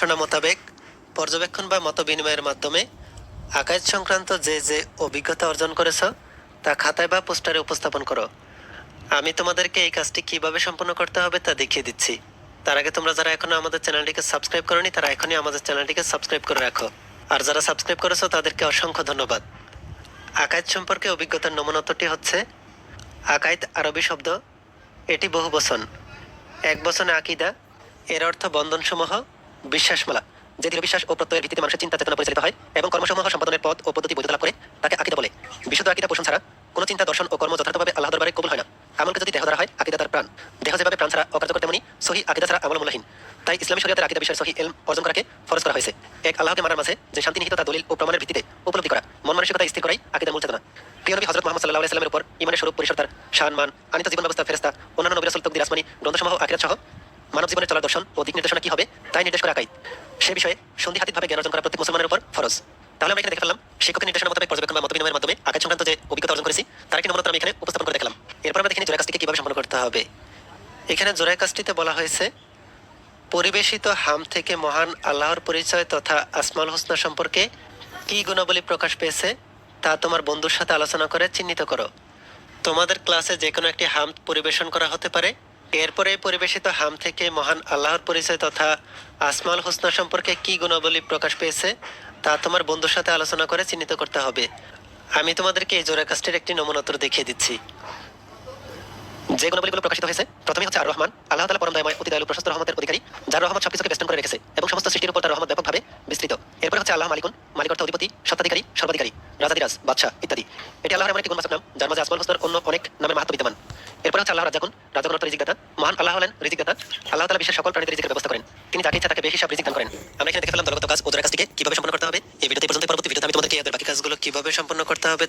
ঘটনা মোতাবেক পর্যবেক্ষণ বা মত বিনিময়ের মাধ্যমে আকায়েদ সংক্রান্ত যে যে অভিজ্ঞতা অর্জন করেছ তা খাতায় বা পোস্টারে উপস্থাপন করো। আমি তোমাদেরকে এই কাজটি কিভাবে সম্পন্ন করতে হবে তা দেখিয়ে দিচ্ছি। তার আগে তোমরা যারা এখনো আমাদের চ্যানেলটিকে সাবস্ক্রাইব করোনি তারা এখনই আমাদের চ্যানেলটিকে সাবস্ক্রাইব করে রাখো। আর যারা সাবস্ক্রাইব করেছো তাদেরকে অসংখ্য ধন্যবাদ। আকায়েদ সম্পর্কে অভিজ্ঞতার নমুনাটি হচ্ছে আকায়েদ আরবি শব্দ, এটি বহু বচন। এক বচনে আকিদা, এর অর্থ বন্ধনসমূহ, বিশ্বাসমালা, যে দৃঢ় বিশ্বাস ও প্রত্যয়ের ভিত্তিতে মানুষের চিন্তা চেতনা পরিচালিত হয় এবং কর্মসমূহ সম্পাদনের পথ ও পদ্ধতি বৈধতা লাভ করে তাকে আকিদা বলে। বিশুদ্ধ আকিদা পোষণ ছাড়া কোনো চিন্তা দর্শন ও কর্ম যথার্থভাবে আল্লাহ দরবারে কবুল হয় না। এমনকি যদি দেহ দ্বারা হয়, আকিদা তার প্রাণ। দেহ যেভাবে প্রাণ ছাড়া অকার্যকর, তেমনি সহি আকিদা ছাড়া আমল মূল্যহীন। তাই ইসলামী শরিয়তের আকিদা বিষয়ের সহি ইলম অর্জন করাকে ফরজ করা হয়েছে। এক আল্লাহকে মানার মাঝে যে শান্তি নিহিত তা দলিল ও প্রমাণের ভিত্তিতে উপলব্ধি করা, মন মানসিকতা স্থির করাই আকিদার মূল চেতনা। প্রিয় নবী হযরত মুহাম্মদ সাল্লাল্লাহু আলাইহি ওয়াসাল্লামের উপর ঈমানের স্বরূপ, পরিসর, তার শান মান, আনিত জীবন ব্যবস্থা, ফেরেশতা, অন্যান্য নবী রাসূল, তকদীর, আসমানী গ্রন্থসমূহ, আখিরাত সহ মানব জীবনের চলার দর্শন ও দিক নির্দেশনা কি হবে তাই নির্দেশ করে আকাইদ। সে বিষয়ে সন্ধিহাতীতভাবে জ্ঞান অর্জন করা প্রত্যেক মুসলমানের উপর ফরজ। তাহলে আমরা এখানে দেখে ফেললাম শিক্ষকের নির্দেশনা মোতাবেক পর্যবেক্ষণ বা মত বিনিময়ের মাধ্যমে আকাইদ সংক্রান্ত যে অভিজ্ঞতা অর্জন করেছি তার একটি নমুনা আমি এখানে উপস্থাপন করে দেখলাম। এরপর আমরা দেখি জোড়া কাজটিকে কিভাবে সম্পন্ন করতে হবে। এখানে জোড়া কাজটিতে বলা হয়েছে পরিবেশিত হাম থেকে মহান আল্লাহর পরিচয় তথা আসমাউল হোসনা সম্পর্কে কি গুণাবলী প্রকাশ পেয়েছে তা তোমার বন্ধুর সাথে আলোচনা করে চিহ্নিত করো। তোমাদের ক্লাসে যে কোনো একটি হাম পরিবেশন করা হতে পারে। এরপরে পরিবেশিত হাম থেকে মহান আল্লাহর পরিচয় তথা আসমাউল হোসনা সম্পর্কে কি গুণাবলী প্রকাশ পেয়েছে তা তোমার বন্ধুর সাথে আলোচনা করে চিহ্নিত করতে হবে। আমি তোমাদেরকে এই জোড়া কাজটির একটি নমুনা উত্তর দেখিয়ে দিচ্ছি। যে গুণাবলীগুলো প্রকাশিত হয়েছে প্রথমেই হচ্ছে আর রহমান, আল্লাহ তাআলা পরম দয়াময়, অতি দয়ালু, প্রশস্ত রহমতের অধিকারী, যার রহমত সবকিছুকে বেষ্টন করে রেখেছে এবং সমস্ত সৃষ্টির উপর তার রহমত ব্যাপকভাবে বিস্তৃত। এরপরে হচ্ছে আল্লাহ মালিকুন, মালিক অর্থ অধিপতি, সত্তাধিকারী, সর্বাধিকারী, রাজাদিরাজ, বাদশাহ ইত্যাদি। এটি আল্লাহর এমন একটি গুণবাচক নাম যার মাঝে আসমাউল হোসনার অন্য অনেক নামের মাহাত্ম্য বিদ্যমান। এরপরে হচ্ছে আল্লাহ রাজ্জাকুন, রাজ্জাকুন অর্থ রিজিকদাতা, মহান আল্লাহ হলেন রিজিকদাতা। আল্লাহ তাআলা বিশ্বের সকল প্রাণীদের রিজিকের ব্যবস্থা করেন, তিনি যাকে ইচ্ছা তাকে বেহিসাব রিজিক দান করেন। আমরা এখানে দেখে ফেললাম দলগত কাজ ও জোড়া কাজটিকে কিভাবে সম্পন্ন করতে হবে। এই ভিডিওতে এই পর্যন্ত, পরবর্তী ভিডিওতে আমি তোমাদেরকে এদের বাকি কাজগুলো কিভাবে সম্পন্ন করতে হবে